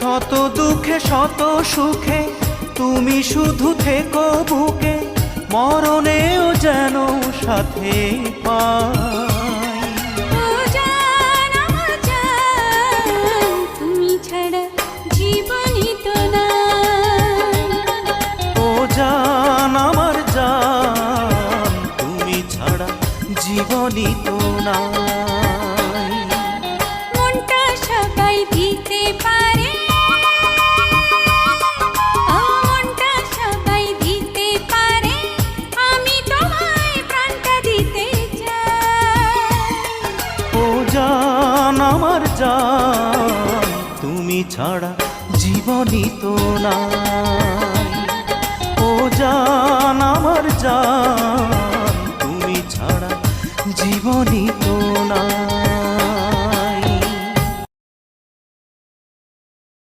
শত দুঃখে শত সুখে তুমি শুধু থেকো বুকে, মরণেও যেন সাথে পাই। ও জান আমার জান, তুমি ছাড়া জীবনই তো নাই। ও জান আমার জান, তুমি ছাড়া জীবনই তো নাই। মনটা সবাই দিতে পারে, মনটা সবাই দিতে পারে, আমি তোমায় প্রাণটা দিতে চাই। ও জান আমার জান, তুমি ছাড়া জীবনই তো নাই। ও জান আমার জান, তুমি ছাড়া জীবনই তো নাই।